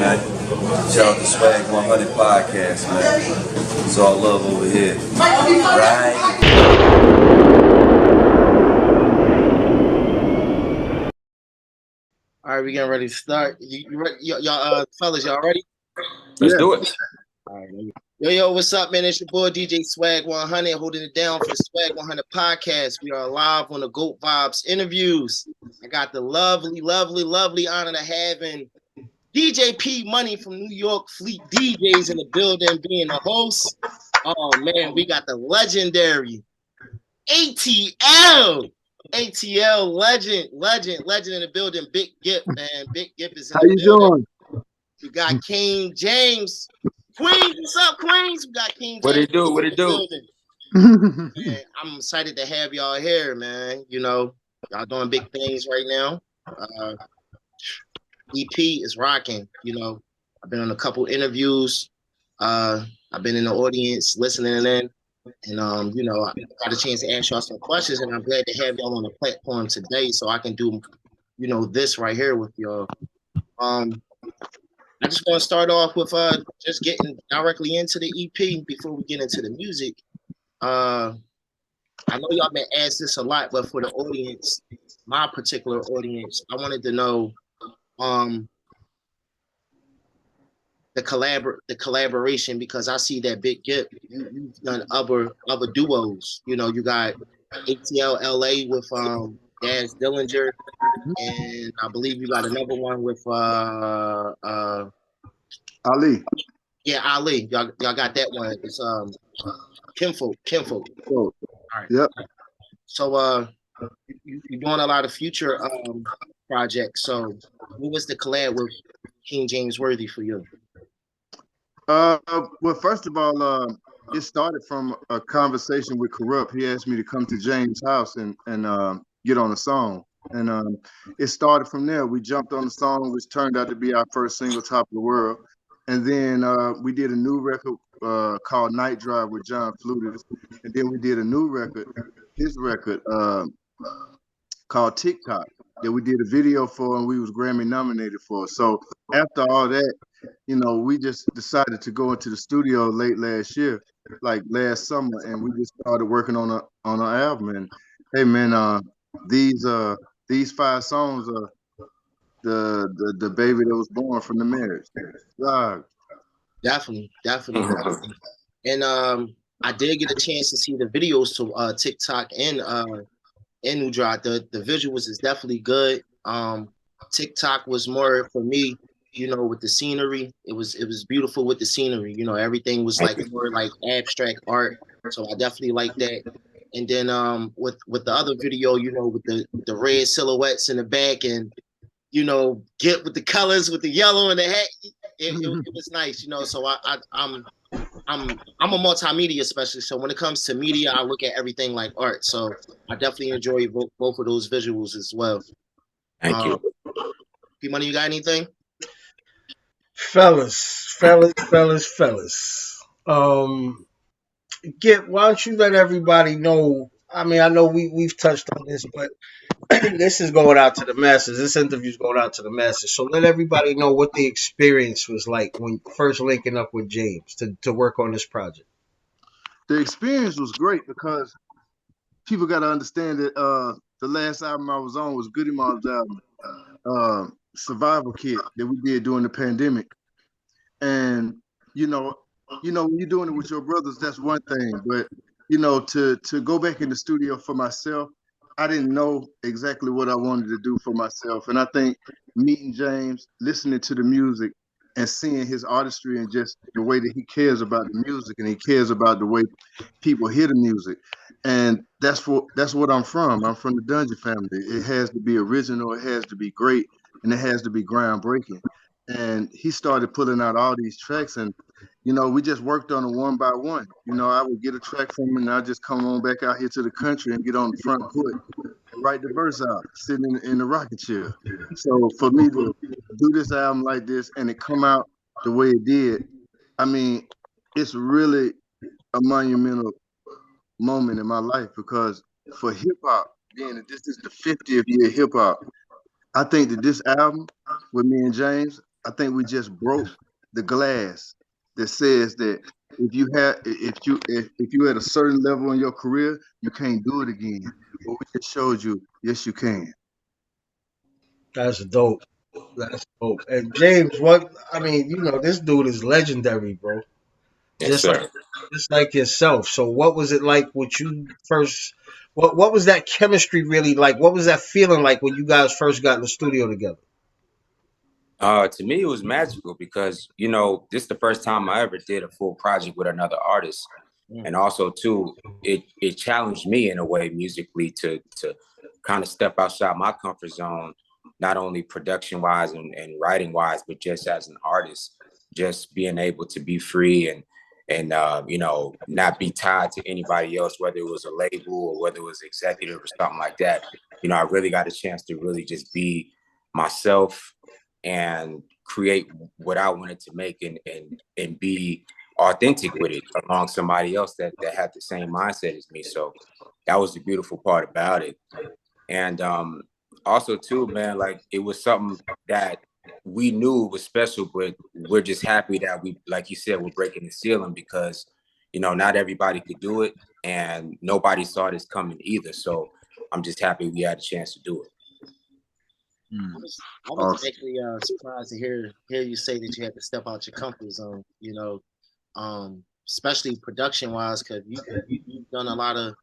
man. Shout out to Swag 100 Podcast, man. It's all love over here. Right? All right, we getting ready to start. Y'all, fellas, y'all ready? Let's do it. All right, yo, what's up, man? It's your boy DJ Swag 100, holding it down for the Swag 100 Podcast. We are live on the Vibez Interviews. I got the lovely honor to having DJ Pmoney from New York Fleetdjs in the building, being the host. Oh man, we got the legendary ATL legend in the building. Big Gipp, man. Big Gipp is in the building. How you doing? We got King James. Queens, what's up, Queens? We got King James. What it do? Man, I'm excited to have y'all here, man. You know, y'all doing big things right now. EP is rocking. You know, I've been on a couple interviews. I've been in the audience listening in. And you know, I got a chance to ask y'all some questions, and I'm glad to have y'all on the platform today so I can do, you know, this right here with y'all. I just want to start off with just getting directly into the EP before we get into the music. I know y'all been asked this a lot, but for the audience, my particular audience, I wanted to know the collaboration, because I see that Big Gipp, you've done other duos. You know, you got ATL LA with Daz Dillinger, and I believe you got another one with Ali. Yeah, Ali. Y'all got that one. It's Kinfolk. Oh, All right. yep. So you're doing a lot of future projects. So what was the collab with King James Worthy for you? Well, first of all, it started from a conversation with Corrupt. He asked me to come to James' house and get on a song. And it started from there. We jumped on the song, which turned out to be our first single, Top of the World. And then we did a new record called Night Drive with John Flutis. And then we did a new record, his record, called TikTok, that we did a video for and we was Grammy nominated for. So after all that, you know, we just decided to go into the studio late last year, like last summer, and we just started working on an album. And hey, man, these 5 songs are the baby that was born from the marriage. Definitely. And I did get a chance to see the videos to TikTok and New Drop. The visuals is definitely good. TikTok was more for me, you know, with the scenery. It was beautiful with the scenery. You know, everything was like more like abstract art. So I definitely like that. And then with the other video, you know, with the red silhouettes in the back, and you know, get with the colors with the yellow and the hat. It was nice, you know. So I'm a multimedia specialist. So when it comes to media, I look at everything like art. So I definitely enjoy both of those visuals as well. Thank you. Pmoney, you got anything? Fellas. Gipp, why don't you let everybody know? I mean, I know we've touched on this, but this is going out to the masses. This interview is going out to the masses. So let everybody know what the experience was like when first linking up with James to work on this project. The experience was great because people got to understand that the last album I was on was Goody Mob's album, Survival Kit, that we did during the pandemic. And you know, when you're doing it with your brothers, that's one thing. But you know, to go back in the studio for myself, I didn't know exactly what I wanted to do for myself. And I think meeting James, listening to the music, and seeing his artistry and just the way that he cares about the music and he cares about the way people hear the music. And that's what I'm from. I'm from the Dungeon family. It has to be original, it has to be great, and it has to be groundbreaking. And he started pulling out all these tracks, and you know, we just worked on it one by one. You know, I would get a track from him, and I'd just come on back out here to the country and get on the front foot and write the verse out, sitting in the rocket chair. So for me to do this album like this and it come out the way it did, I mean, it's really a monumental moment in my life, because for hip hop, being that this is the 50th year hip hop, I think that this album with me and James, I think we just broke the glass that says that if you at a certain level in your career, you can't do it again. But we just showed you, yes, you can. That's dope. That's dope. And James, what I mean, this dude is legendary, bro. Yes, Just like sir. just like yourself. So what was it like with you first? What was that chemistry really like? What was that feeling like when you guys first got in the studio together? To me, it was magical because, this is the first time I ever did a full project with another artist. And also, too, it challenged me in a way musically to kind of step outside my comfort zone, not only production-wise and writing-wise, but just as an artist, just being able to be free and not be tied to anybody else, whether it was a label or whether it was executive or something like that. I really got a chance to really just be myself and create what I wanted to make and be authentic with it along somebody else that had the same mindset as me. So that was the beautiful part about it. And also too, man, like it was something that we knew was special, but we're just happy that we, like you said, we're breaking the ceiling because, not everybody could do it and nobody saw this coming either. So I'm just happy we had a chance to do it. I was actually surprised to hear you say that you had to step out your comfort zone. Especially production wise, because you've done a lot of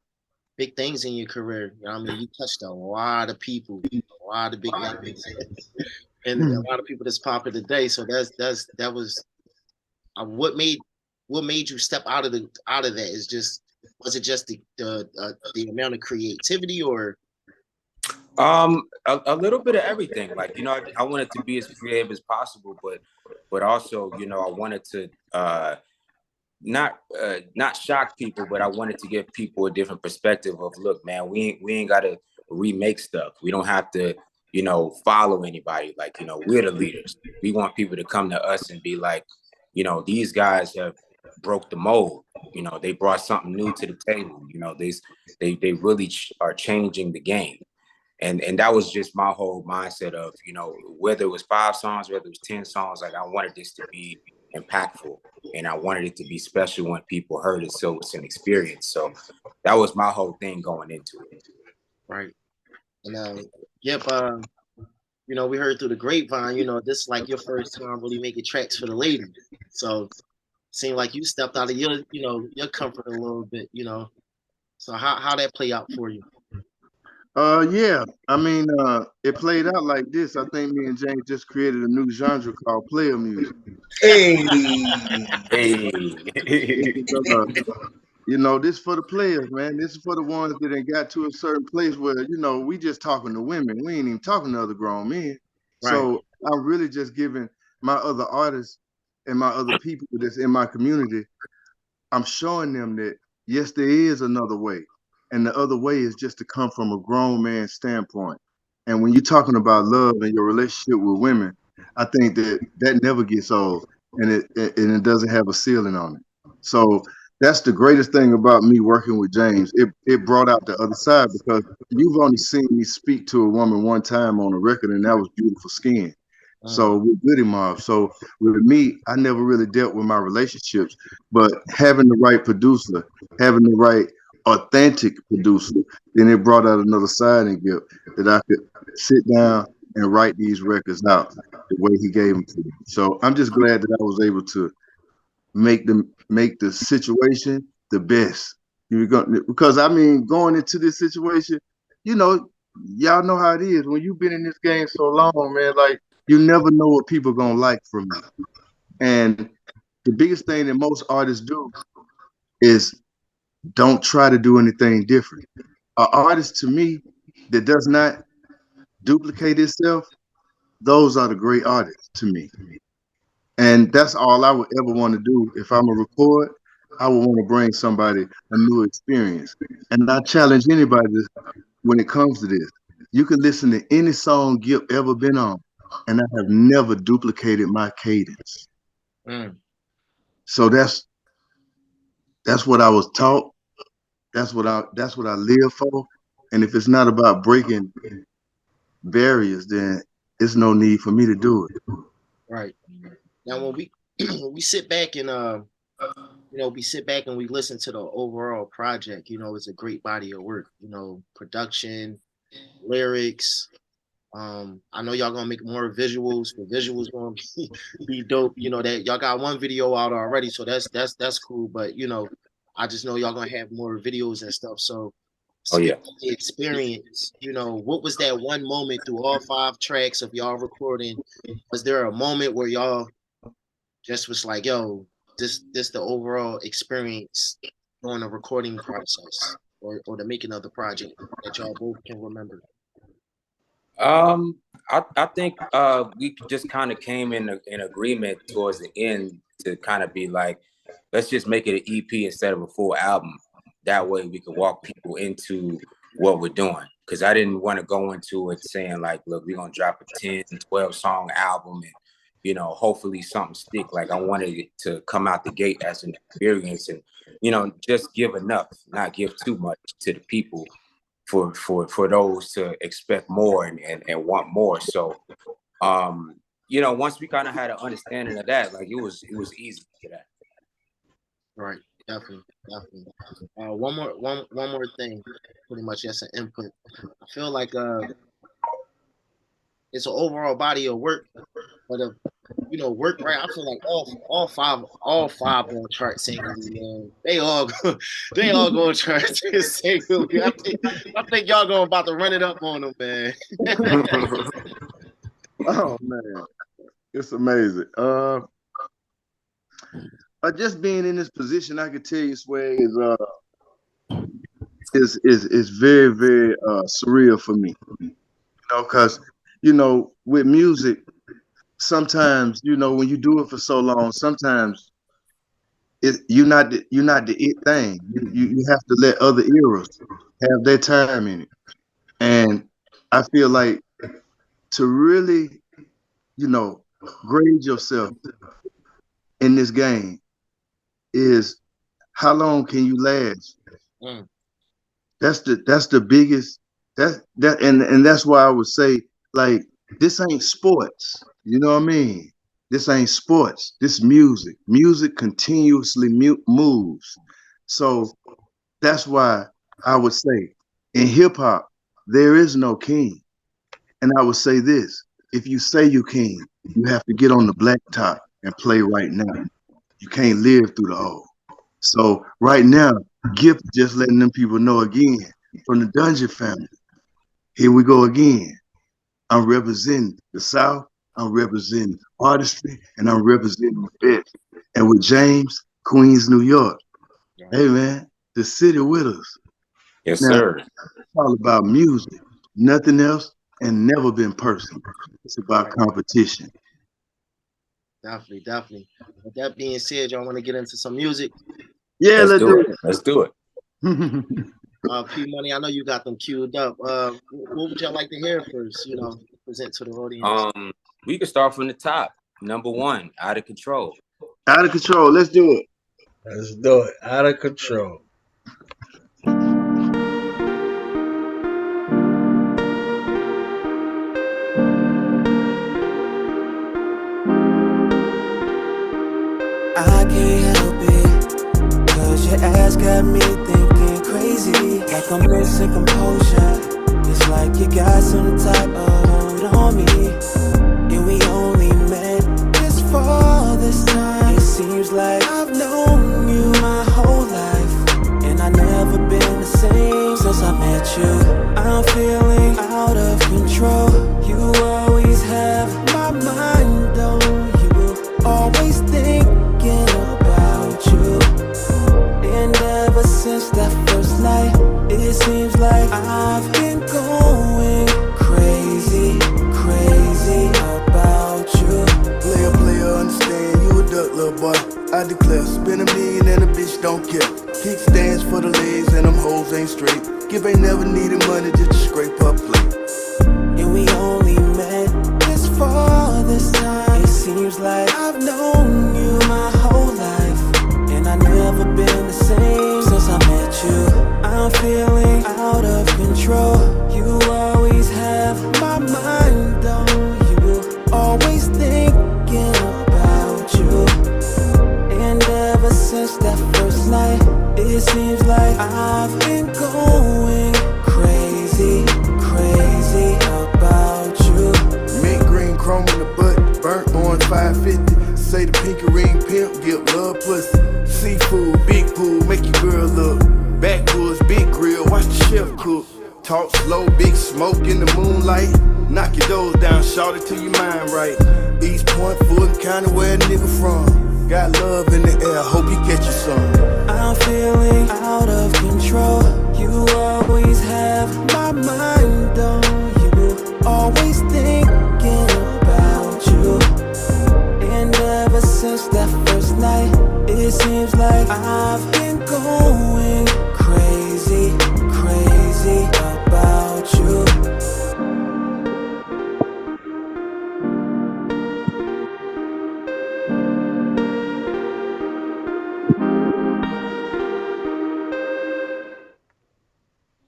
big things in your career. I mean, you touched a lot of people, a lot of big names, and a lot of people that's popular today. So that was what made you step out of that. Was it just the amount of creativity or? A little bit of everything. Like, I wanted to be as creative as possible, but also, I wanted to not shock people, but I wanted to give people a different perspective of, look, man, we ain't gotta remake stuff. We don't have to, follow anybody. Like, we're the leaders. We want people to come to us and be like, these guys have broke the mold. They brought something new to the table. They really are changing the game. And that was just my whole mindset of, whether it was 5 songs, whether it was 10 songs, like I wanted this to be impactful and I wanted it to be special when people heard it. So it's an experience. So that was my whole thing going into it. Right. And Gipp, we heard through the grapevine, this is like your first time really making tracks for the ladies. So it seemed like you stepped out of your comfort a little bit, So how that play out for you? Yeah. I mean, it played out like this. I think me and James just created a new genre called player music. Hey, Hey. This for the players, man. This is for the ones that ain't got to a certain place where, we just talking to women. We ain't even talking to other grown men. Right. So I'm really just giving my other artists and my other people that's in my community, I'm showing them that, yes, there is another way. And the other way is just to come from a grown man's standpoint. And when you're talking about love and your relationship with women, I think that never gets old and it doesn't have a ceiling on it. So that's the greatest thing about me working with James. It brought out the other side because you've only seen me speak to a woman one time on a record, and that was Beautiful Skin. So with Goody Mob. So with me, I never really dealt with my relationships, but having the right producer, having the right authentic producer, then it brought out another side in Gipp that I could sit down and write these records out the way he gave them to me. So I'm just glad that I was able to make the situation the best. Because I mean, going into this situation, y'all know how it is. When you've been in this game so long, man, like you never know what people gonna like from you. And the biggest thing that most artists do is don't try to do anything different. An artist, to me, that does not duplicate itself, those are the great artists to me. And that's all I would ever want to do. If I'm a record, I would want to bring somebody a new experience. And I challenge anybody when it comes to this. You can listen to any song Gipp ever been on, and I have never duplicated my cadence. So that's what I was taught. That's what I live for. And if it's not about breaking barriers, then it's no need for me to do it. Right. Now when we when we sit back and we sit back and we listen to the overall project, it's a great body of work, production, lyrics. I know y'all gonna make more visuals. The visuals gonna be dope. That y'all got one video out already, so that's cool. But I just know y'all gonna have more videos and stuff. So Oh yeah. the experience, what was that one moment through all 5 tracks of y'all recording? Was there a moment where y'all just was like, yo, this the overall experience during the recording process or the making of the project that y'all both can remember? I think we just kind of came in agreement towards the end to kind of be like, let's just make it an EP instead of a full album. That way we could walk people into what we're doing. Because I didn't want to go into it saying like, look, we're gonna drop a 10, 12 song album and hopefully something stick. Like I wanted it to come out the gate as an experience and just give enough, not give too much to the people for those to expect more and want more. So once we kind of had an understanding of that, like it was easy to that. Right, definitely. One more thing, pretty much that's an input. I feel like it's an overall body of work, but work right. I feel like all five on chart singly, man. They all going chart singly. I think y'all going about to run it up on them, man. Oh man, it's amazing. Just being in this position, I can tell you, Swag, is very, very surreal for me. Because with music, sometimes when you do it for so long, sometimes you're not the it thing. You have to let other eras have their time in it, and I feel like to really grade yourself in this game is how long can you last. That's the biggest and that's why I would say, like, this ain't sports. You know what I mean? This ain't sports. This music. Music continuously moves. So that's why I would say in hip hop, there is no king. And I would say this: if you say you king, you have to get on the blacktop and play right now. You can't live through the old. So right now, Gipp just letting them people know again from the Dungeon family. Here we go again. I'm representing the South. I'm representing artistry, and I'm representing the best. And with James, Queens, New York. Hey man, the city with us. Yes, now, sir. It's all about music, nothing else, and never been personal. It's about competition. Definitely. With that being said, y'all want to get into some music? Yeah, let's do it. Let's do it. Pmoney, I know you got them queued up. What would y'all like to hear first? Present to the audience. We can start from the top. Number 1, Out of Control. Out of Control. Let's do it. Let's do it. Out of Control. I can't help it, 'cause your ass got me thinking crazy. Like I'm missing composure. It's like you got some type of hold on me. And we only met just for this time. It seems like I've known you my whole life, and I've never been the same since I met you. I'm feeling out of control. You always have my mind on you, always thinking about you. And ever since that first night, it seems like I've been going crazy about you. Player, understand you a duck, little boy. I declare, spend $1 million and a bitch don't care. Kickstands for the legs and them hoes ain't straight. Gipp ain't never needed money just to scrape her plate. And we on I've been going crazy, crazy about you. Mint green chrome in the butt, burnt orange 550. Say the pinky ring pimp, Gipp love pussy. Seafood, big pool, make your girl look. Backwoods, big grill, watch the chef cook. Talk slow, big smoke in the moonlight. Knock your doors down, shout it till your mind right. East Point, Fulton County, where a nigga from. Got love in the air, hope you catch your some. I'm feeling out of control. You always have my mind on you. Always thinking about you. And ever since that first night, it seems like I've been going crazy, crazy about you.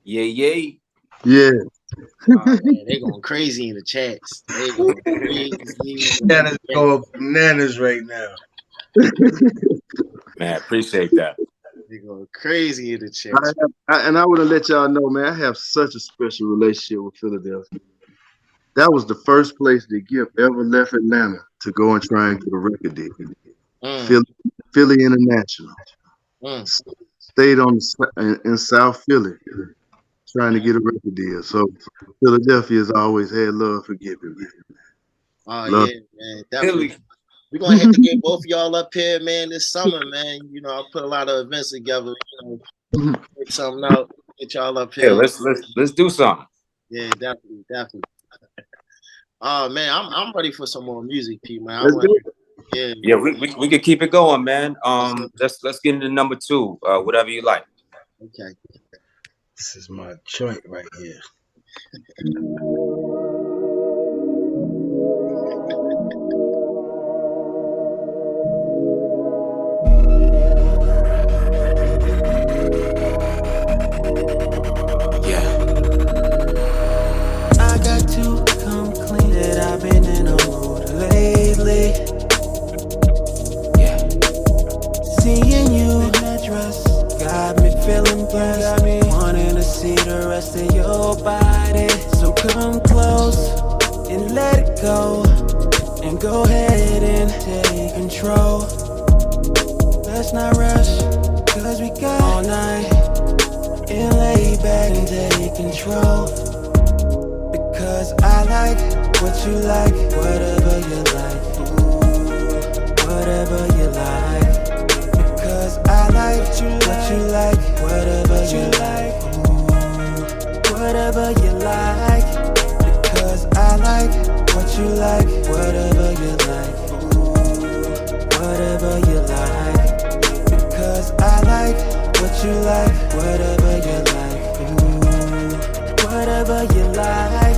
Yeah. Yeah. Oh, man, they going crazy in the chats. They going crazy. Bananas going bananas right now. Man, appreciate that. They going crazy in the chats. And I want to let y'all know, man, I have such a special relationship with Philadelphia. That was the first place that Gipp ever left Atlanta to go and try and get a record deal. Philly International. Stayed on in South Philly trying to get a record deal. So Philadelphia has always had love for Gipp. Oh, yeah, man. Definitely. We're going to have to get both of y'all up here, man, this summer, man. You know, I'll put a lot of events together, you know, get something out, get y'all up here. Yeah, let's do something. Yeah, definitely. Oh, man, I'm ready for some more music, P, man. Yeah, we could keep it going, man. Let's get into number 2, whatever you like. Okay. This is my joint right here. I got to come clean that I've been in a mood lately. Yeah. Seeing you in that dress got me feeling blessed. Got me wanting to see the rest of your body. So come close and let it go. And go ahead and take control. Let's not rush, cause we got all night. And lay back and take control. Because I like what you like, whatever you like. Ooh, whatever you like. Because I like what you like, whatever you like. Ooh, whatever you like. Because I like what you like, whatever you like. Ooh, whatever you like. Because I like what you like, whatever you like. Ooh, whatever you like.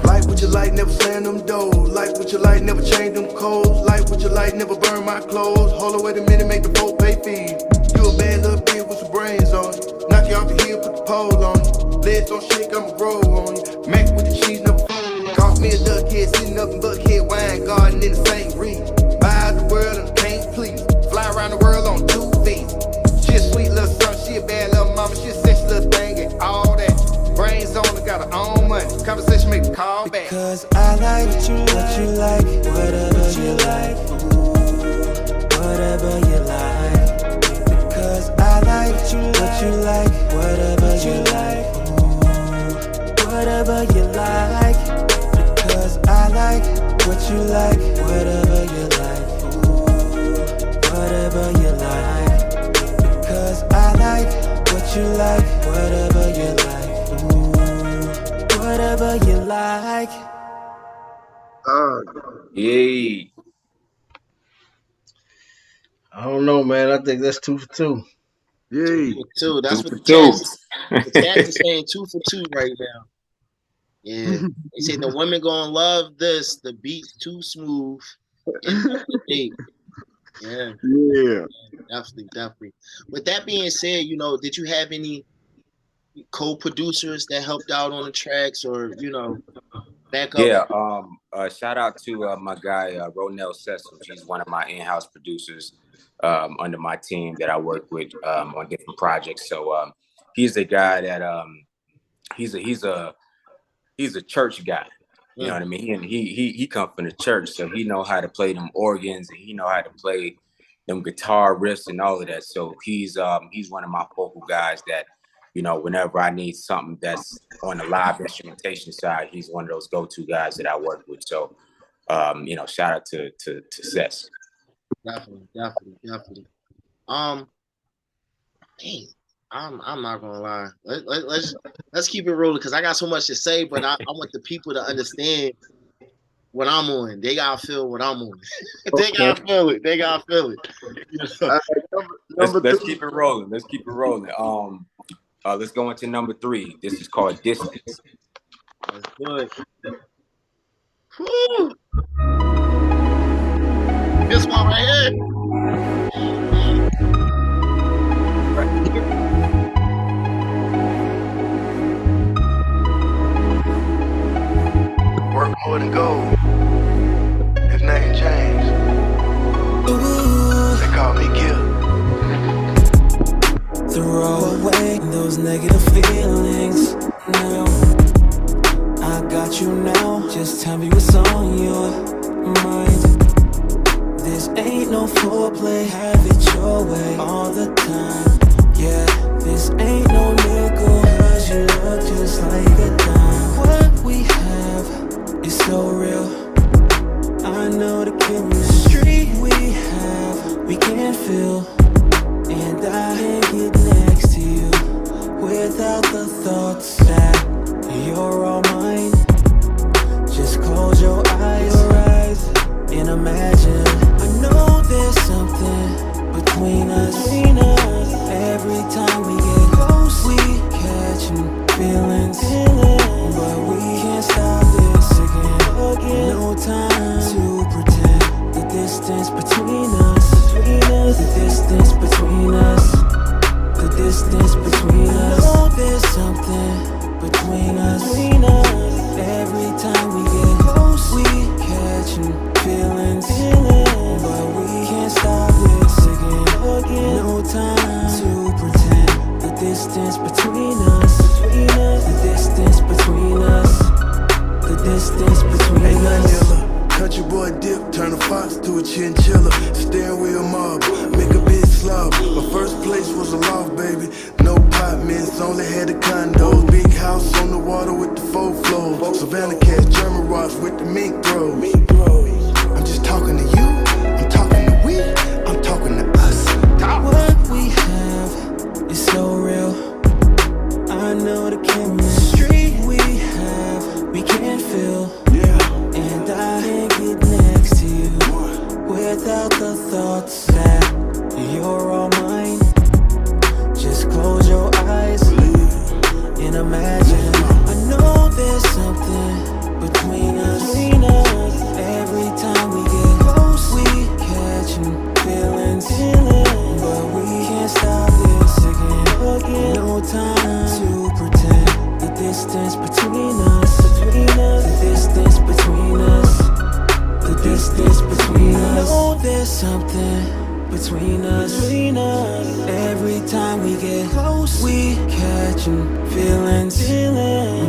Like what you like, never slam them doors. Like what you like, never change them codes. Like what you like, never burn my clothes. Hold on, wait a minute, make the folk pay fees. You a bad little bitch with some brains on you. Knock you off the hill, put the pole on you. Legs don't shake, I'ma roll on you. Mac with the cheese, never phone. Caught me a duck head, sitting up in Buckhead wine garden in the same region. Buy the world and can't please. Fly around the world on 2 feet. She a sweet little son, she a bad little mama, she a sexy little thing and all that. Brains on her, got her own money. Conversation make me call back. Because I like what you like, whatever you like. Ooh, whatever you like. Because I like what you like, whatever you like. Ooh, whatever you like. Because I like what you like, whatever you like. Ooh, whatever you like. Because I like what you like, whatever you like. Ooh, whatever you like. Yay. I don't know, man. I think that's 2 for 2. Yay. 2 for 2. That's 2 what for 2. the cats is saying 2 for 2 right now. Yeah. They say the women gonna love this. The beat's too smooth. Yeah. Yeah. Definitely. With that being said, you know, did you have any co-producers that helped out on the tracks or, you know, back up? Yeah, shout out to my guy, Ronell Cecil. He's one of my in-house producers. under my team that I work with on different projects. So he's a guy that he's a church guy. You know what I mean? And he come from the church, so he know how to play them organs and he know how to play them guitar riffs and all of that. So he's one of my vocal guys that, you know, whenever I need something that's on the live instrumentation side, he's one of those go-to guys that I work with. So you know, shout out to Sess. Definitely. Dang, I'm not gonna lie. Let's keep it rolling because I got so much to say, but I want the people to understand what I'm on. They gotta feel what I'm on. They gotta feel it. Let's keep it rolling. Let's go into number 3. This is called Distance. That's good. Woo. This one right here. Work more than gold. His name James. They call me Gipp. Throw away those negative feelings now. I got you now. Just tell me what's on your mind. This ain't no foreplay. Have it your way all the time. Yeah, this ain't no nickel. Cause you look just like a dime. What we have is so real. I know the chemistry we have, we can't feel. And I can't get next to you without the thoughts that you're all mine. Just close your eyes and imagine. I know there's something between us. Every time we get close, we catching feelings, but we can't stop this again. No time to pretend. The distance between us, the distance between us, the distance between us. Oh, there's something between us. Every time we get close, we catching feelings, but we can't stop this again. No time to pretend. The distance between us, the distance between us, the distance between us. Country boy dip, turn a fox to a chinchilla. Steering wheel mob, make a bitch slob. My first place was a loft, baby. No apartments, only had a condo. Big house on the water with the 4 floors. Savannah cats, German rocks with the mink throws. I'm just talking to you, I'm talking to we, I'm talking to us. What we have is so real. I know the chemistry we have, we can't feel. And I can't get next to you without the thoughts that you're all mine. Just close your eyes and imagine. I know there's something between us. Every time we get close, we catching feelings, but we can't stop this again. No time to pretend. The distance between us, the distance between us, the distance between us. Oh, there's something between us. Every time we get close, we catching feelings,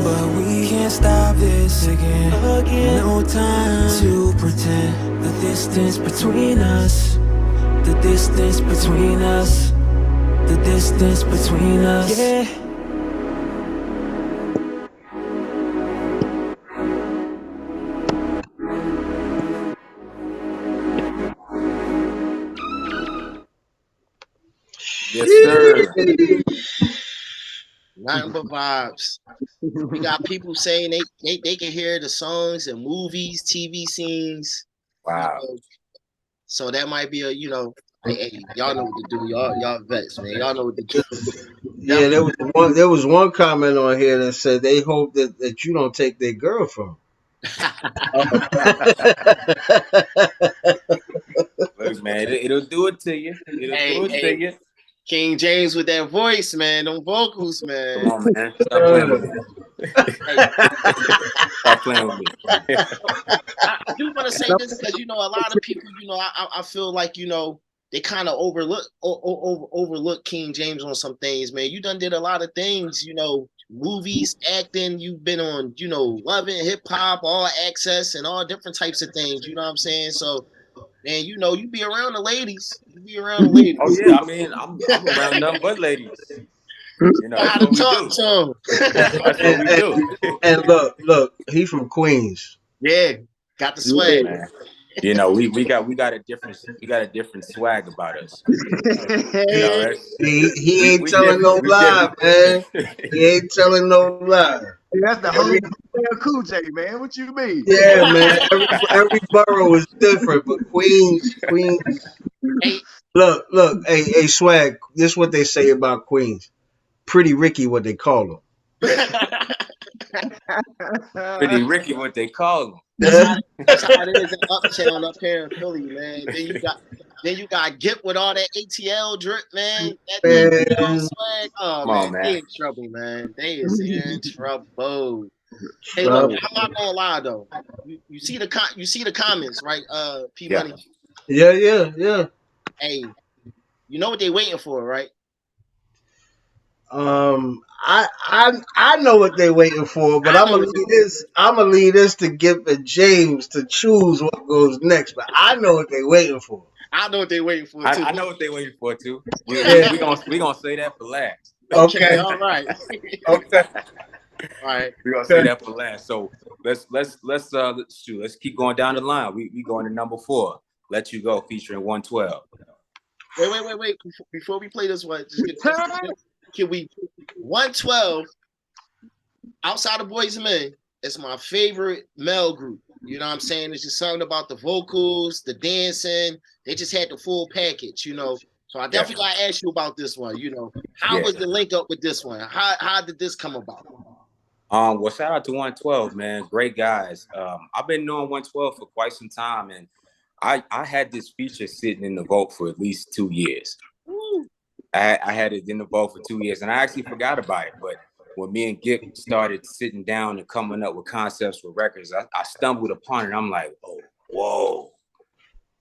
but we can't stop this again. No time to pretend. The distance between us, the distance between us, the distance between us. Yeah. Yes, sir. Nothing but vibes. We got people saying they can hear the songs and movies, TV scenes. Wow. So that might be a, hey, y'all know what to do. Y'all vets, man. Y'all know what to do. Yeah, there was one comment on here that said they hope that you don't take their girl from them. Look, man, it'll do it to you. It'll do it to you. King James with that voice, man. Them vocals, man. Come on, man. Stop playing with me. Stop playing with me. I do want to say this because, a lot of people, I feel like, they kind of overlook King James on some things, man. You done did a lot of things, you know, movies, acting. You've been on, you know, Loving, hip hop, All Access, and all different types of things. You know what I'm saying? So, man, you know, you be around the ladies. You be around the ladies. Oh yeah, I mean, I'm around nothing but ladies. You know, that's what we do. That's what we do. And look, he from Queens. Yeah, got the swag. Man. You know, we got a different swag about us. You know, he ain't telling no lie, man. He ain't telling no lie. That's the whole Cool J, man. What you mean? Yeah, man. Every borough is different, but Queens. Look, hey, swag. This is what they say about Queens. Pretty Ricky, what they call him. Pretty Ricky, what they call him. That's how it is in Uptown up here in Philly, man. Then you got Gipp with all that ATL drip, man. That swag. Oh, man, they in trouble, man. They is in trouble. Hey, look, I'm not gonna lie though. You see the comments, right? Pmoney. Yeah. Hey, you know what they waiting for, right? I know what they're waiting for, but I'm gonna leave this to Gipp and James to choose what goes next. But I know what they're waiting for. I know what they're waiting for too. I know what they're waiting for too. We gonna say that for last. Okay, all right. Okay. All right. We're gonna say that for last. So let's keep going down the line. We going to number 4. Let You Go featuring 112. Wait. Before we play this one, can we 112 outside of Boys and Men? It's my favorite male group. You know what I'm saying? It's just something about the vocals, the dancing. They just had the full package, you know. So I definitely gotta ask you about this one. You know, how was the link up with this one? How did this come about? Well, shout out to 112, man. Great guys. I've been knowing 112 for quite some time, and I had this feature sitting in the vault for at least 2 years. I had it in the vault for 2 years, and I actually forgot about it. But when me and Gipp started sitting down and coming up with concepts for records, I stumbled upon it. I'm like, oh, whoa,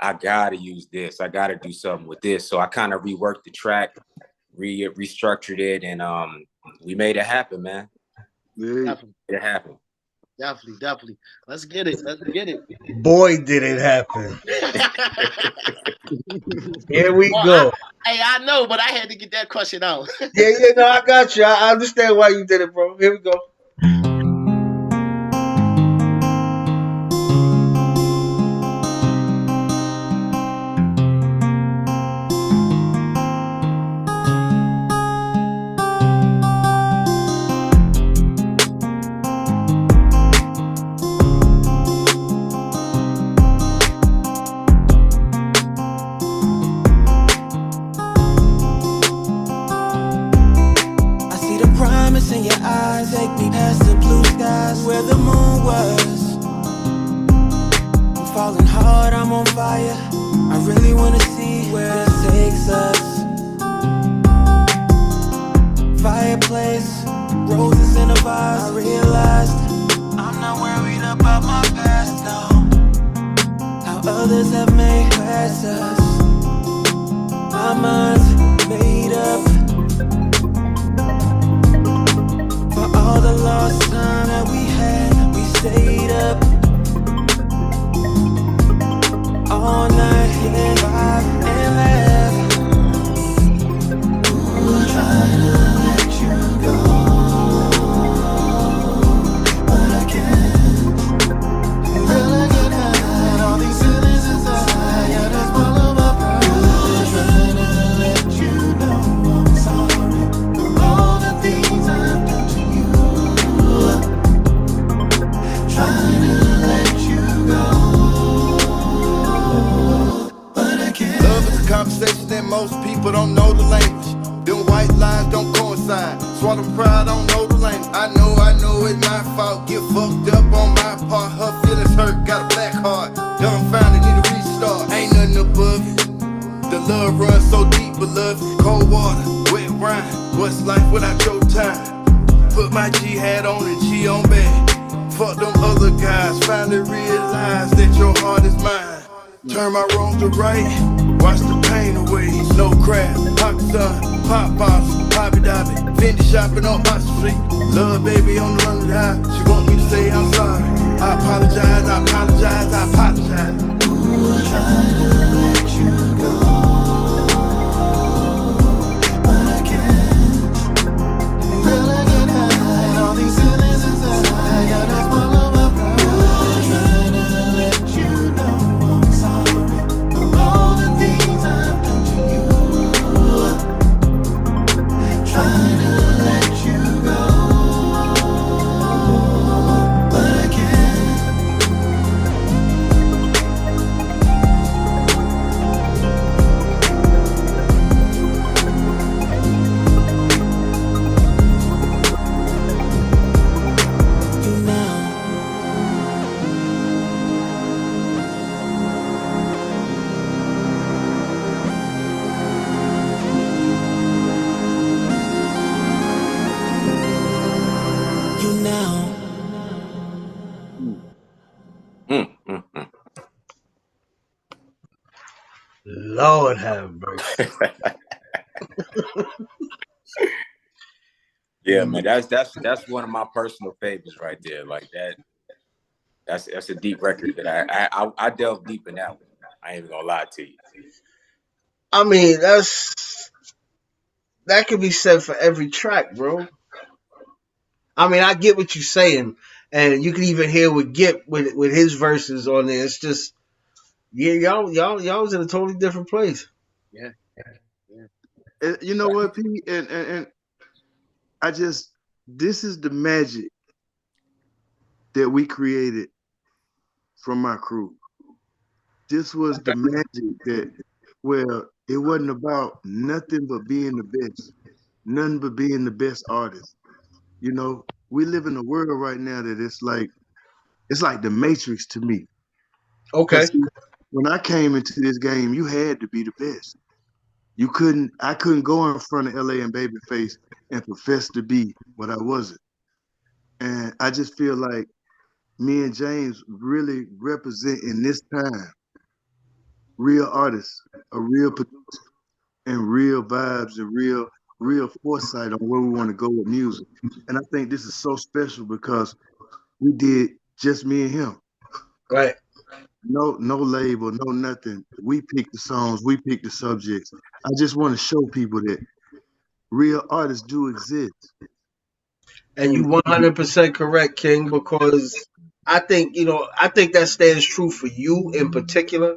I gotta use this. I gotta do something with this. So I kind of reworked the track, restructured it, and we made it happen, man. Yeah. It happened. Definitely. Let's get it. Boy, did it happen. Here we go. I know, but I had to get that question out. Yeah, no, I got you. I understand why you did it, bro. Here we go. Turn my wrongs to right. Wash the pain away, no crap. Pop sun, pop bottles, poppy dobby. Fendi shopping on my street. Love baby on the London high. She want me to say I'm sorry. I apologize, I apologize, I apologize. Ooh, I'm trying to let you go, but I can't. Girl, I can't hide all these feelings inside. I gotta swallow my pride. I'm trying to let you know I'm sorry for all the things I've done to you. Trying to let you go, but I can't. You now, you now. Lord have mercy. Yeah, man, that's one of my personal favorites right there. Like that, that's a deep record that I delve deep in that one. I ain't even gonna lie to you. I mean, that could be said for every track, bro. I mean, I get what you're saying, and you can even hear with Gipp with his verses on there. It's just, yeah, y'all was in a totally different place. Yeah. And you know what, P? And I just, this is the magic that we created from my crew. This was the magic that, well, it wasn't about nothing but being the best, nothing but being the best artist. You know, we live in a world right now that it's like the Matrix to me. Okay. When I came into this game, you had to be the best. I couldn't go in front of LA and Babyface and profess to be what I wasn't. And I just feel like me and James really represent in this time real artists, a real producer, and real vibes and real foresight on where we want to go with music. And I think this is so special because we did just me and him. Right. No label, no nothing. We picked the songs, we picked the subjects. I just want to show people that real artists do exist. And you 100% correct, King, because I think that stands true for you in particular.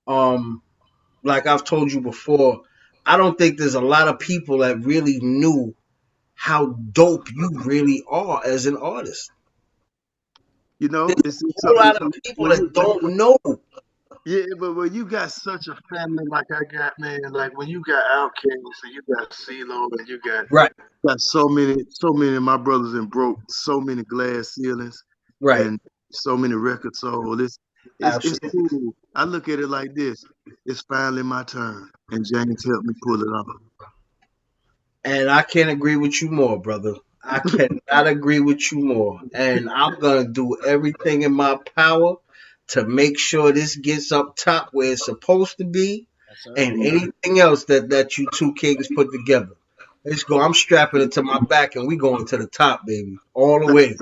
Like I've told you before, I don't think there's a lot of people that really knew how dope you really are as an artist. You know, there's a whole lot of people that don't know. Yeah, but when you got such a family like I got, man, like when you got Outkast and you got CeeLo and you got so many of my brothers and broke so many glass ceilings, right, and so many records sold. It's cool. I look at it like this: it's finally my turn, and James helped me pull it off. And I can't agree with you more, brother. I cannot agree with you more. And I'm gonna do everything in my power to make sure this gets up top where it's supposed to be, and anything else that you two kings put together. Let's go. I'm strapping it to my back, and we going to the top, baby, all the way.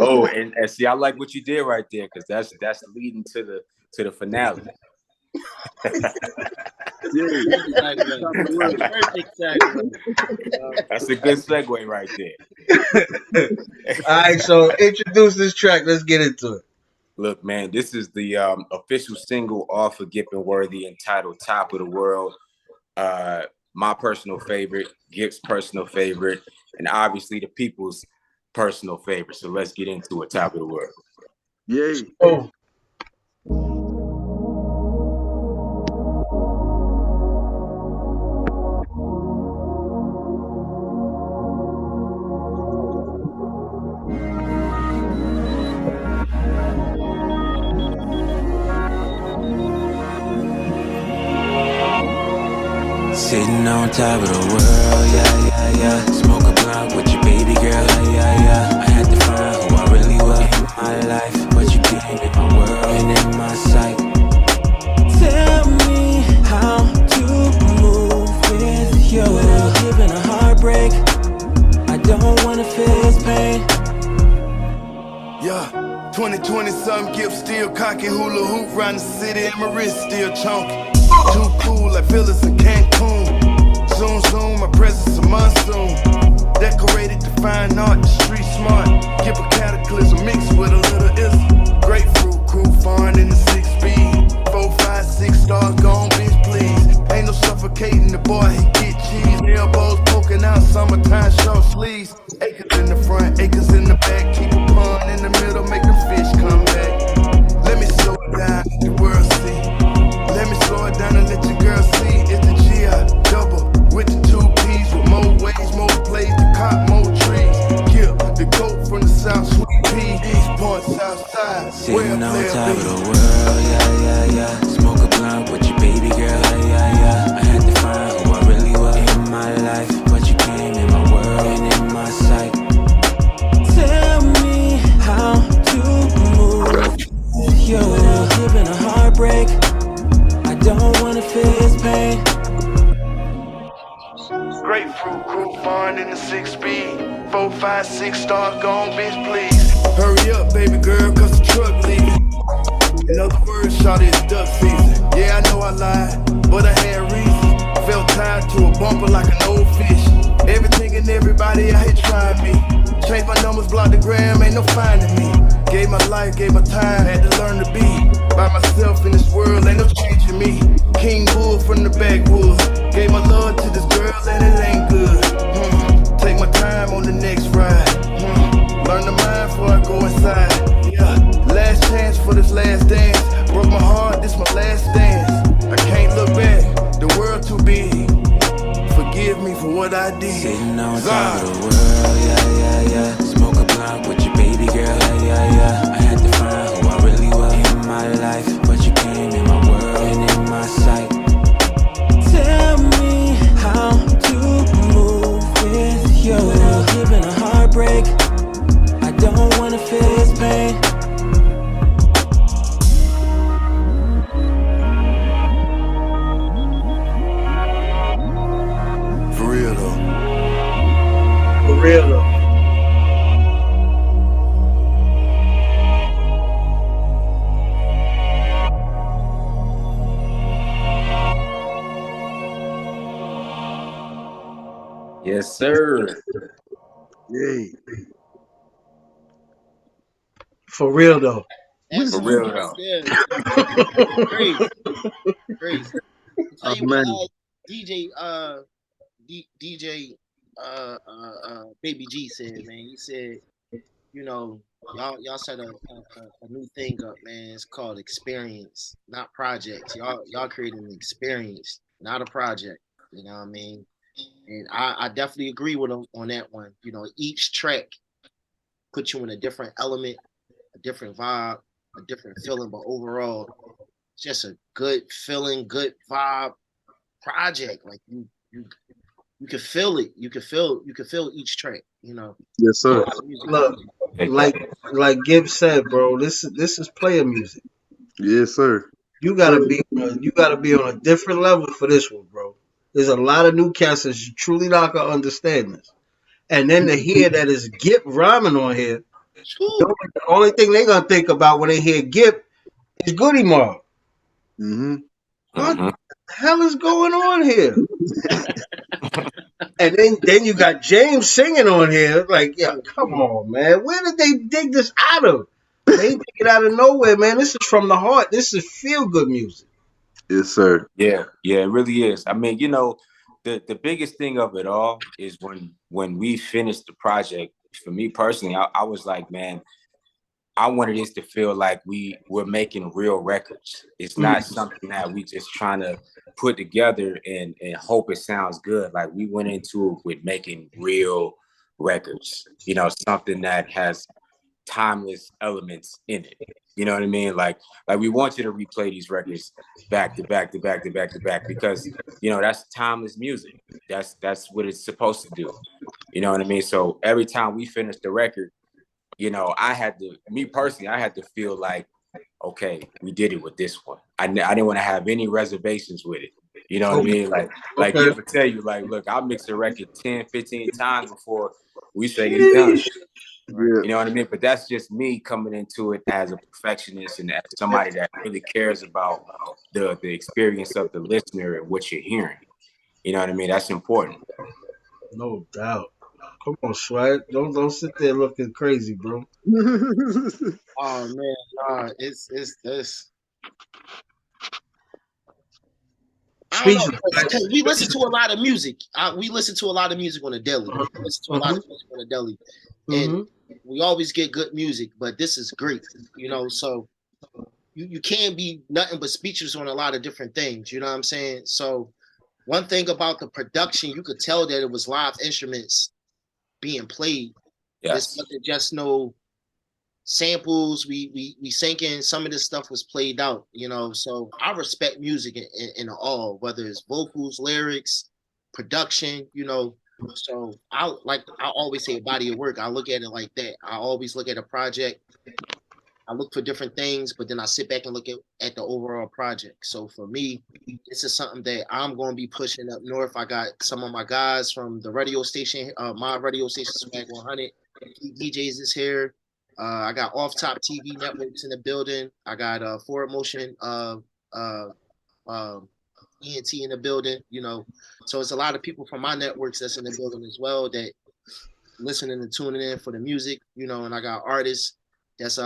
Oh, and see, I like what you did right there because that's leading to the finale. That's a good segue right there. All right, so introduce this track. Let's get into it. Look, man, this is the official single off of Gipp and Worthy entitled Top of the World. My personal favorite, Gipp's personal favorite, and obviously the people's personal favorite. So let's get into it. Top of the World. Yay. Oh. Sitting on top of the world, yeah. Smoke a blunt with your baby girl, yeah. I had to find who I really was in my life, but you came in my world and in my sight. Tell me Yeah, 2020 something Gipp still cocking, hula hoop round the city and my wrist still chunky. Too cool like Phyllis in Cancun. Zoom zoom, my presence a monsoon. Decorated to fine art, the street smart. Gipp a cataclysm mixed with a little ism. Grapefruit crew foreign in the 6-speed. 4, 5, 6 stars gone, bitch please. Ain't no suffocating the boy, he get cheese. Elbows poking out, summertime short sleeves. Acres in the front, acres in the back. Keep a pond in the middle, make them fish come back. Let me slow it down, let the world see. Let me slow it down and let your girl see. It's the GI double with the 2 P's. With more ways, more plays, the cop, more trees. Gipp, the goat from the south, sweet pea. East Point, south side. Sitting on top of the world, yeah, yeah, yeah. Smoke a blunt with your baby girl, yeah, yeah, yeah. I had to find who I really was in my life, but you came in my world and in my sight. Tell me how to move. You're giving a heartbreak. I don't wanna feel his pain. Grapefruit crew foreign in the 6-speed. 4, 5, 6 stars gone, bitch please. Hurry up, baby girl, cause the truck leaving. In other words, shawty, it's duck season. Yeah, I know I lied, but I had reason. Felt tied to a bumper like an old fish. Everything and everybody out here trying me. Changed my numbers, blocked the gram, ain't no finding me. Gave my life, gave my time, had to learn to be by myself in this world, ain't no changing me. King Bull from the backwoods. Gave my love to this girl and it ain't good. Take my time on the next ride. Learn the mind before I go inside. Yeah, last chance for this last dance. Broke my heart, this my last dance. I can't look back, the world too big. Forgive me for what I did. Sitting on top of the world, yeah, yeah, yeah. Smoke a blunt with your baby girl, yeah, yeah, yeah. I had to find who I really was in my life, but you came in my world and in my sight. Tell me how to move with you. Giving a heartbreak. I don't wanna feel his pain. For real though. For real though. Yes, sir. Yay. For real though. For real though. Yeah. Crazy. Crazy. Tell you man. what, DJ Baby G said, man. He said, you know, y'all set a new thing up, man. It's called experience, not projects. Y'all created an experience, not a project. You know what I mean? And I definitely agree with him on that one. You know, each track puts you in a different element, a different vibe, a different feeling, but overall, it's just a good feeling, good vibe project. Like you can feel it. You can feel each track, you know. Yes, sir. Look, like Gibb said, bro, this is player music. Yes, sir. You gotta be on a different level for this one, bro. There's a lot of new cats that truly not gonna understand this. And then to hear that it's Gipp rhyming on here, the only thing they gonna think about when they hear Gipp is Goody Mob. Mm-hmm. What the hell is going on here? And then you got James singing on here. Like, yeah, come on, man. Where did they dig this out of? They ain't dig it out of nowhere, man. This is from the heart. This is feel good music. Yes, sir. Yeah, it really is. I mean, you know, the biggest thing of it all is when we finished the project, for me personally, I was like, man, I wanted this to feel like we're making real records. It's not something that we just trying to put together and hope it sounds good. Like we went into it with making real records, you know, something that has timeless elements in it. You know what I mean? Like we want you to replay these records back to back to back to back to back because, you know, that's timeless music. That's what it's supposed to do. You know what I mean? So every time we finish the record, you know, I had to feel like, okay, we did it with this one. I didn't want to have any reservations with it. You know what I mean? Like you ever tell you, like, look, I'll mix a record 10, 15 times before we say it's done. Yeah. You know what I mean? But that's just me coming into it as a perfectionist and as somebody that really cares about the experience of the listener and what you're hearing. You know what I mean? That's important. No doubt. Come on, Swag. Don't sit there looking crazy, bro. Oh man, it's this. I don't know, because we listen to a lot of music. We listen to a lot of music on the daily. We listen to a lot of music on the daily, and we always get good music. But this is great, you know. So you can't be nothing but speeches on a lot of different things. You know what I'm saying? So one thing about the production, you could tell that it was live instruments being played. Yes. This wasn't just no samples. We sinking. Some of this stuff was played out, you know. So I respect music in all, whether it's vocals, lyrics, production, you know. So I always say body of work. I look at it like that. I always look at a project. I look for different things, but then I sit back and look at the overall project. So for me, this is something that I'm going to be pushing up north. I got some of my guys from the radio station, my radio station, Swag 100. DJs is here. I got Off Top TV networks in the building. I got Forward Motion ENT in the building, you know. So it's a lot of people from my networks that's in the building as well that listening and tuning in for the music, you know, and I got artists that's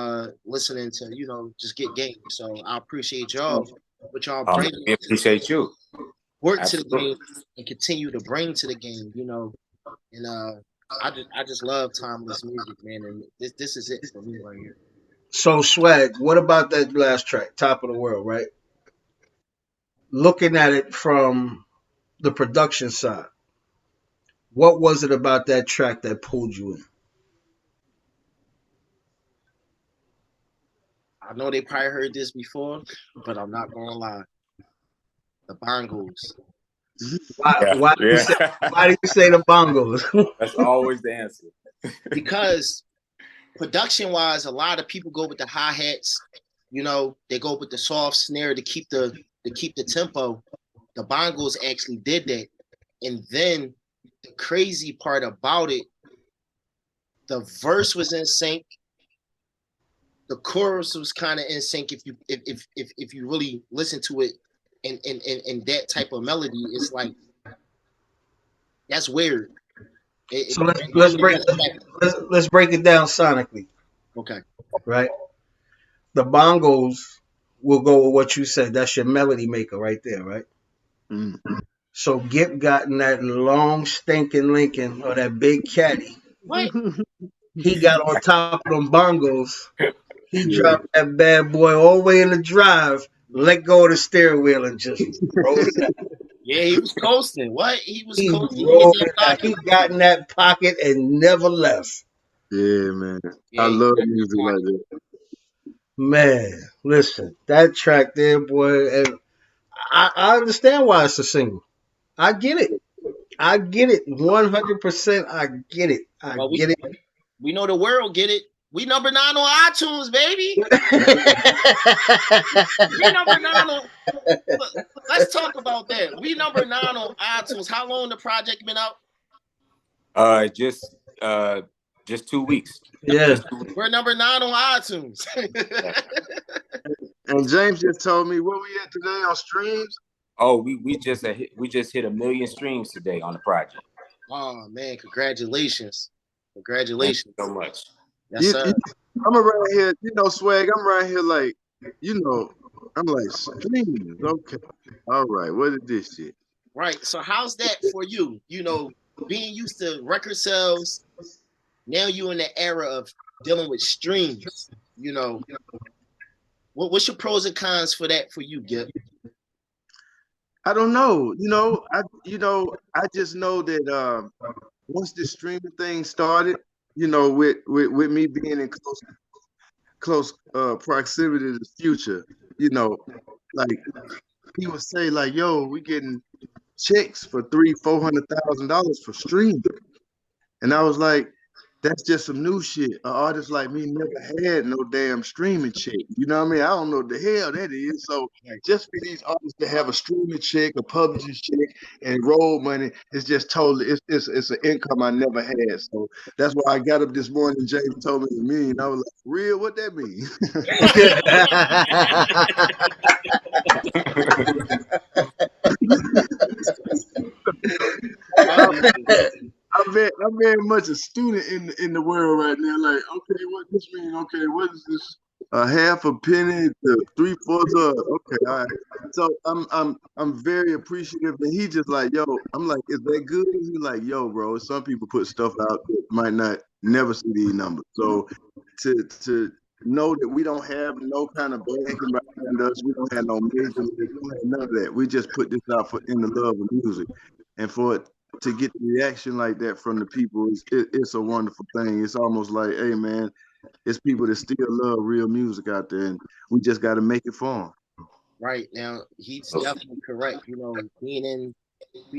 listening to, you know, just get game. So I appreciate y'all, what y'all bring. We appreciate you. Work to the game and continue to bring to the game, you know. And I just love timeless music, man. And this is it for me right here. So Swag, what about that last track, Top of the World, right? Looking at it from the production side, what was it about that track that pulled you in? I know they probably heard this before, but I'm not gonna lie. The bongos. Why do you say the bongos? That's always the answer. Because production-wise, a lot of people go with the hi-hats. You know, they go with the soft snare to keep the tempo. The bongos actually did that. And then the crazy part about it, the verse was in sync. The chorus was kind of in sync. If you really listen to it in that type of melody, it's like that's weird. So let's break it down sonically. Okay. Right. The bongos will go with what you said. That's your melody maker right there, right? Mm-hmm. So Gipp got in that long stinking Lincoln or that big caddy. What? He got on top of them bongos. He dropped that bad boy all the way in the drive, let go of the steering wheel, and just rolled it out. Yeah, he was coasting. What? He was coasting. He got in that pocket and never left. Yeah, man. Yeah, I love music like that. Man, listen, that track there, boy, and I understand why it's a single. I get it. 100%. I get it. Get it. We know the world get it. We number 9 on iTunes, baby. We number 9 on. Let's talk about that. We number 9 on iTunes. How long the project been out? Just 2 weeks. Yeah, we're number 9 on iTunes. And James just told me where we at today on streams. Oh, we just hit 1 million streams today on the project. Oh man, congratulations! Congratulations so much. Yes, sir. I'm around here, you know, Swag. I'm around here like, you know, I'm like streams. Okay, all right. What is this shit? Right. So how's that for you? You know, being used to record sales, now you in the era of dealing with streams. You know, what's your pros and cons for that for you, Gipp? I don't know. I just know that once the streaming thing started, you know, with me being in close proximity to the future, you know, like he would say, like, yo, we getting checks for $300,000-$400,000 for streaming. And I was like, that's just some new shit. An artist like me never had no damn streaming check. You know what I mean? I don't know what the hell that is. So just for these artists to have a streaming check, a publishing check, and road money, it's just totally it's an income I never had. So that's why I got up this morning. James told me it's a million. I was like, real? What that mean? I'm very much a student in the world right now. Like, okay, what this mean? Okay, what is this? A half a penny to 3/4. Okay, all right. So I'm very appreciative, and he just like, yo, I'm like, is that good? He's like, yo, bro. Some people put stuff out that might not never see these numbers. So to know that we don't have no kind of backing behind us, we don't have no major, we don't have none of that. We just put this out for in the love of music, and for it to get the reaction like that from the people, it's a wonderful thing. It's almost like, hey man, it's people that still love real music out there, and we just got to make it for them. Right now, he's definitely correct. You know, being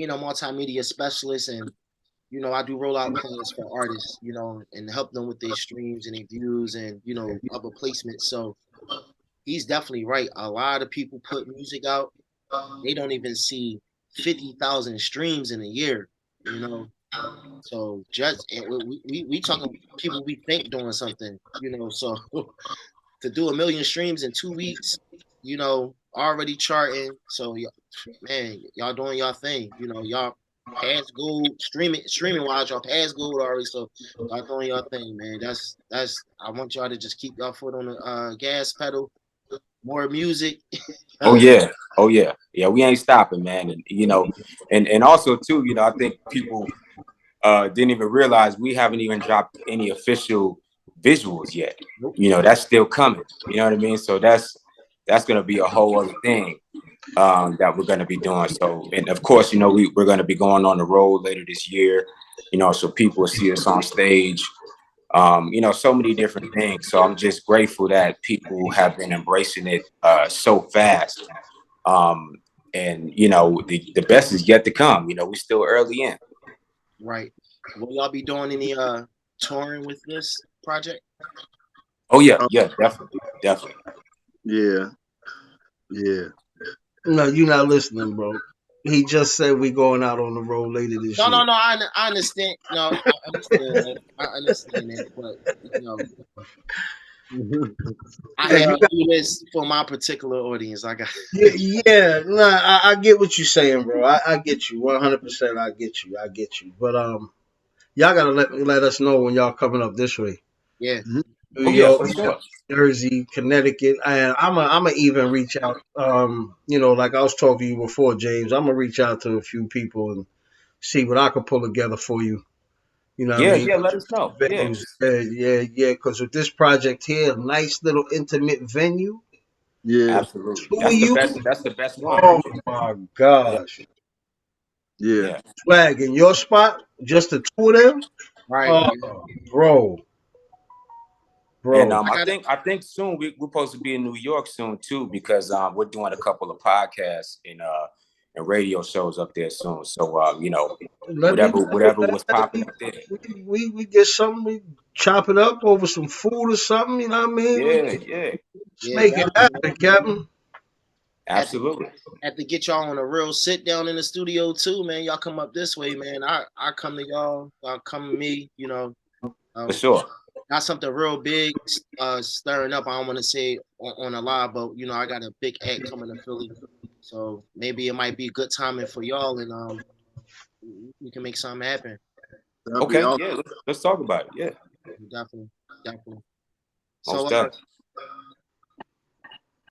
a multimedia specialist, and you know, I do rollout plans for artists, you know, and help them with their streams and their views and you know other placements. So he's definitely right. A lot of people put music out, they don't even see 50,000 streams in a year. You know, so just we talking people we think doing something. You know, so to do 1 million streams in 2 weeks, you know, already charting. So man, y'all doing y'all thing. You know, y'all past gold streaming wise, y'all past gold already. So y'all doing y'all thing, man. That's I want y'all to just keep y'all foot on the gas pedal. More music. Oh yeah, oh yeah, yeah. We ain't stopping, man. And you know, and also too, you know, I think people didn't even realize we haven't even dropped any official visuals yet. You know, that's still coming. You know what I mean? So that's gonna be a whole other thing that we're gonna be doing. So, and of course, you know, we're gonna be going on the road later this year. You know, so people will see us on stage. You know, so many different things. So I'm just grateful that people have been embracing it so fast. And you know, the best is yet to come. You know, we're still early in. Right. Will y'all be doing any touring with this project? Oh yeah, yeah, definitely, definitely. Yeah, yeah. No, you're not listening, bro. He just said we going out on the road later this year. No. I understand. No, I understand that. I understand that, but you know, I have to do this for my particular audience. I got. Yeah. No, I get what you're saying, bro. I get you 100%. I get you. But y'all gotta let us know when y'all coming up this way. Yeah. New York, Jersey, Connecticut, and I'm a even reach out. You know, like I was talking to you before, James. I'm gonna reach out to a few people and see what I can pull together for you. You know what I mean? Yeah, let us know. Yeah. Because with this project here, nice little intimate venue. Yeah, absolutely. That's the best one. Oh my gosh. Yeah. Swag in your spot, just the two of them. Right. Bro. And I think soon we're supposed to be in New York soon too, because we're doing a couple of podcasts and radio shows up there soon. So you know, whatever was popping up there. We get something, we chop it up over some food or something, you know what I mean? Yeah. Make it happen, Captain. Absolutely. Have to get y'all on a real sit down in the studio too, man. Y'all come up this way, man. I come to y'all come to me, you know. For sure. Got something real big stirring up. I don't want to say on a live, but you know, I got a big act coming to Philly, so maybe it might be good timing for y'all, and we can make something happen. Okay, yeah, let's talk about it. Yeah, definitely. So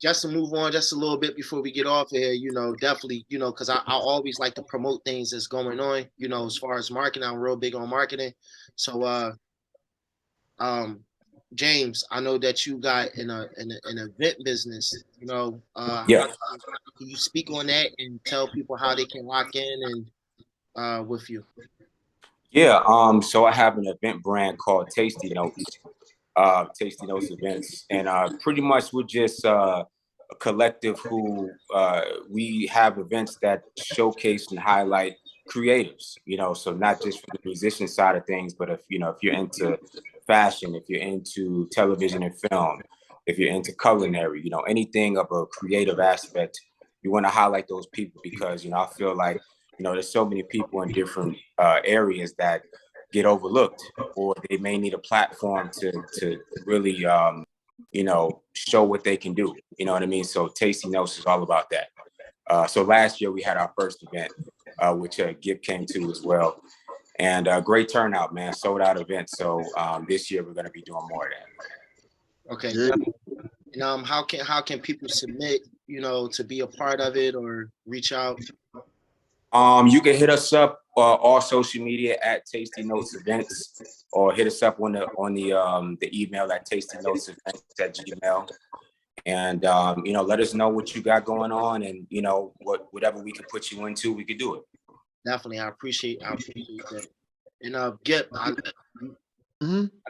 just to move on just a little bit before we get off here, you know, definitely, you know, because I always like to promote things that's going on, you know, as far as marketing. I'm real big on marketing, so James, I know that you got an event business, you know. Yeah. Can you speak on that and tell people how they can lock in and with you? Yeah. So I have an event brand called Tasty Notes. Tasty Notes Events, and pretty much we're just a collective who we have events that showcase and highlight creatives, so not just for the musician side of things, but if you're into fashion, if you're into television and film, if you're into culinary, anything of a creative aspect, you want to highlight those people because, I feel like, there's so many people in different areas that get overlooked, or they may need a platform to really, show what they can do. You know what I mean? So Tasty Notes is all about that. So last year we had our first event, which Gipp came to as well. And great turnout, man. Sold out event. So this year we're going to be doing more of that. Okay. Yeah. And how can people submit, to be a part of it or reach out? You can hit us up all social media at Tasty Notes Events, or hit us up on the email at tastynotesevents@gmail. And let us know what you got going on, and whatever we can put you into, we could do it. Definitely, I appreciate that. And Gipp, I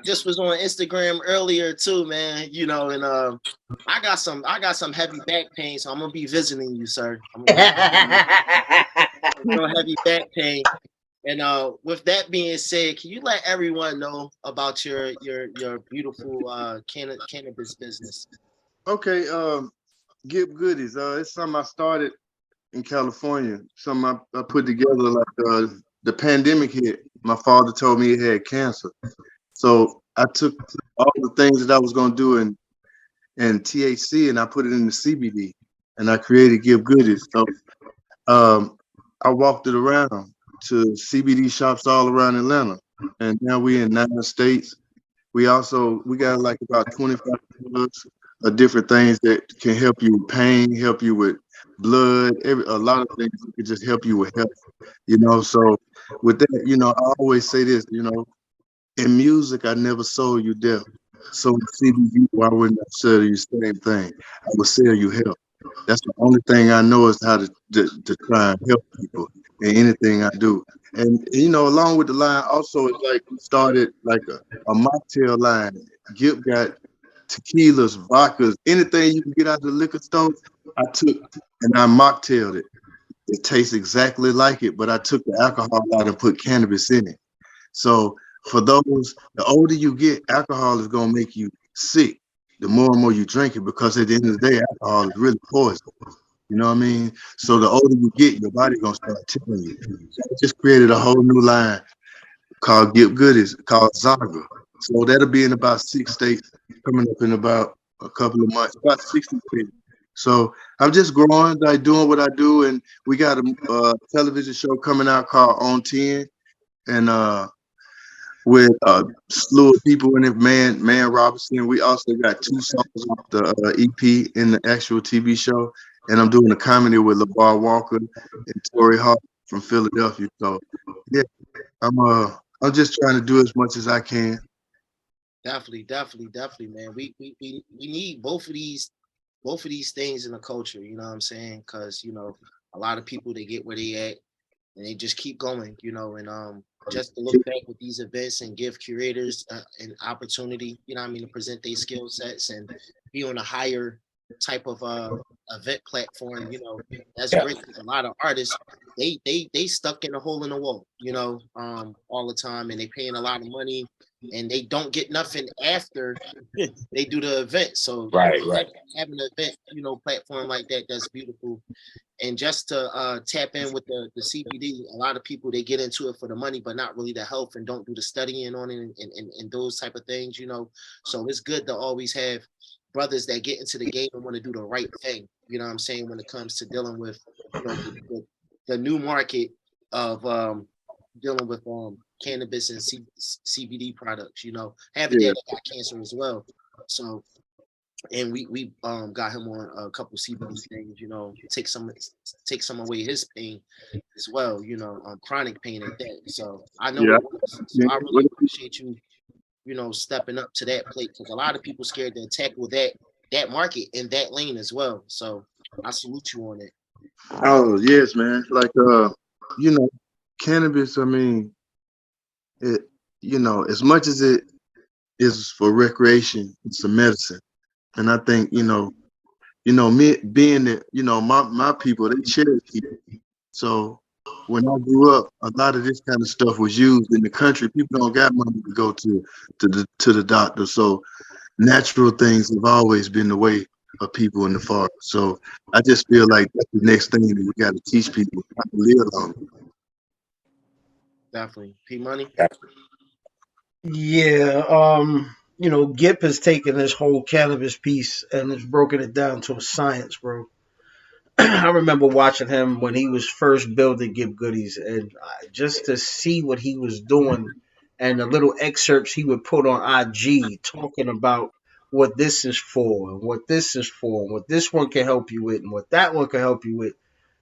just was on Instagram earlier too, man. And I got some heavy back pain, so I'm gonna be visiting you, sir. Heavy back pain. And with that being said, can you let everyone know about your beautiful cannabis business? Okay, Gipp Goodies. It's something I started in California. Something I put together like the pandemic hit. My father told me he had cancer. So I took all the things that I was gonna do in THC and I put it in the CBD, and I created Gipp Goodies. So I walked it around to CBD shops all around Atlanta, and now we're in 9 states. We got like about 25 products of different things that can help you with pain, help you with blood, a lot of things that can just help you with health. So with that, I always say this, in music, I never sold you death. So in CBD, I wouldn't sell you the same thing. I would sell you health. That's the only thing I know is how to try and help people in anything I do. And along with the line, also it's like we started like a mocktail line. Gipp got tequilas, vodkas, anything you can get out of the liquor store, I took and I mocktailed it. It tastes exactly like it, but I took the alcohol out and put cannabis in it. So for those, the older you get, alcohol is gonna make you sick. The more and more you drink it, because at the end of the day, alcohol is really poison. You know what I mean? So the older you get, your body gonna start telling you. So I just created a whole new line called Gipp Goodies, called Zaga. So that'll be in about 6 states, coming up in about a couple of months, about 60 states. So I'm just growing, like doing what I do, and we got a television show coming out called On 10, and with a slew of people in it, Man Robinson. We also got 2 songs off the EP in the actual TV show, and I'm doing a comedy with LeVar Walker and Torrey Hart from Philadelphia. So yeah, I'm just trying to do as much as I can. Definitely, man. We need both of these things in the culture. You know what I'm saying? Because a lot of people, they get where they at and they just keep going. And just to look back with these events and give curators an opportunity, to present their skill sets and be on a higher type of event platform. That's great. Because a lot of artists, they stuck in a hole in the wall, all the time, and they paying a lot of money and they don't get nothing after they do the event. So right. Having an event, platform like that, that's beautiful. And just to tap in with the CBD, a lot of people, they get into it for the money, but not really the health, and don't do the studying on it and those type of things, So it's good to always have brothers that get into the game and want to do the right thing, you know what I'm saying, when it comes to dealing with the new market of dealing with cannabis and CBD products. Having that got cancer as well. So, and we got him on a couple CBD things, take some away his pain as well, chronic pain and that. So I know it works. So I really appreciate you, stepping up to that plate, because a lot of people scared to tackle that market in that lane as well. So I salute you on it. Oh yes, man. Like cannabis, I mean, it, as much as it is for recreation, it's a medicine. And I think, me being that, my people, they cherish it. So when I grew up, a lot of this kind of stuff was used in the country. People don't got money to go to the doctor, so natural things have always been the way of people in the forest. So I just feel like that's the next thing that we got to teach people how to live on. Definitely. Pmoney. Yeah, you know, Gipp has taken this whole cannabis piece and has broken it down to a science, bro. I remember watching him when he was first building Gipp Goodies, and just to see what he was doing and the little excerpts he would put on IG talking about what this is for, and what this is for, and what this one can help you with, and what that one can help you with.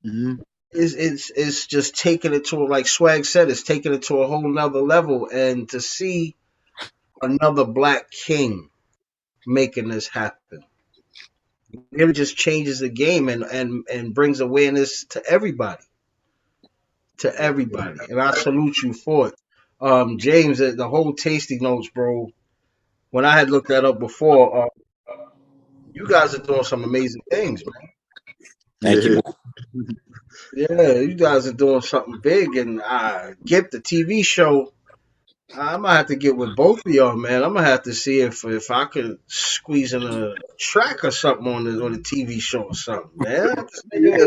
Mm-hmm. It's just taking it to, like Swag said, it's taking it to a whole nother level, and to see another black king making this happen. It just changes the game and brings awareness to everybody. And I salute you for it. James, the whole tasting notes, bro. When I had looked that up before, you guys are doing some amazing things, man. Thank you. Yeah, you guys are doing something big, and Gipp the TV show. I might have to get with both of y'all, man. I'm gonna have to see if I could squeeze in a track or something on the TV show or something, man. Yeah,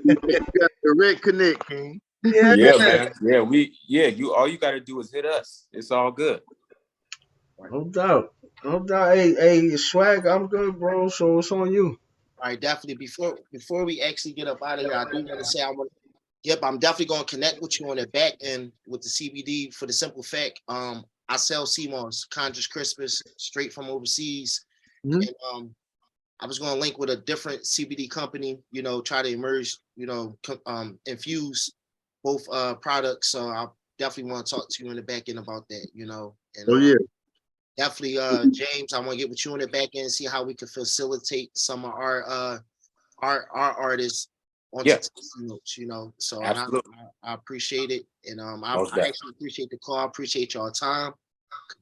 you got direct connect, King. Yeah, man. Yeah, you all you gotta do is hit us. It's all good. No doubt. No doubt. Hey, Swag, I'm good, bro. So it's on you. All right, definitely. Before we actually get up out of here, I do want to say I'm definitely gonna connect with you on the back end with the CBD for the simple fact, I sell CMOS, Conscious Crispus, straight from overseas. Mm-hmm. And I was gonna link with a different CBD company, you know, try to emerge, you know, infuse both products. So I definitely want to talk to you in the back end about that, you know. And yeah. definitely James, I want to get with you in the back end and see how we can facilitate some of our artists on notes, you know. So I appreciate it. And I actually appreciate the call. I appreciate y'all time.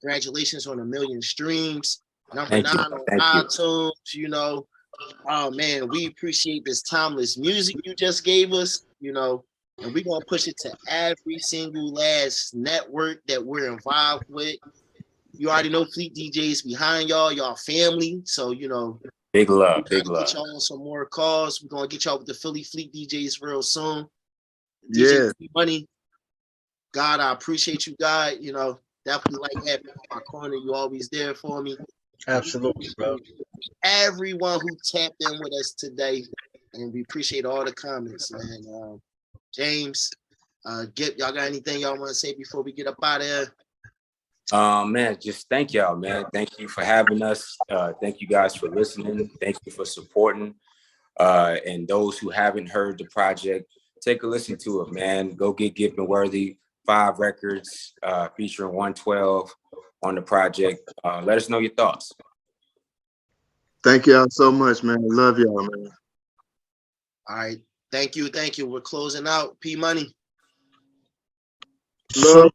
Congratulations on 1 million streams. Number 9 on iTunes, you know. Oh man, we appreciate this timeless music you just gave us, you know, and we're gonna push it to every single last network that we're involved with. You already know Fleetdjs behind y'all family. So, you know, big love. Get y'all on some more calls. We're gonna get y'all with the Philly Fleetdjs real soon. Yeah. DJ Pmoney. God, I appreciate you, God. You know, definitely like having you in my corner. You always there for me. Absolutely, bro. Everyone who tapped in with us today, and we appreciate all the comments, man. James, Gipp, y'all got anything y'all want to say before we get up out of here? Man, just thank y'all, man. Thank you for having us. Thank you guys for listening. Thank you for supporting. And those who haven't heard the project, take a listen to it, man. Go get Gipp and Worthy, 5 records, featuring 112 on the project. Let us know your thoughts. Thank y'all so much, man. I love y'all, man. All right. Thank you. We're closing out. Pmoney. Love.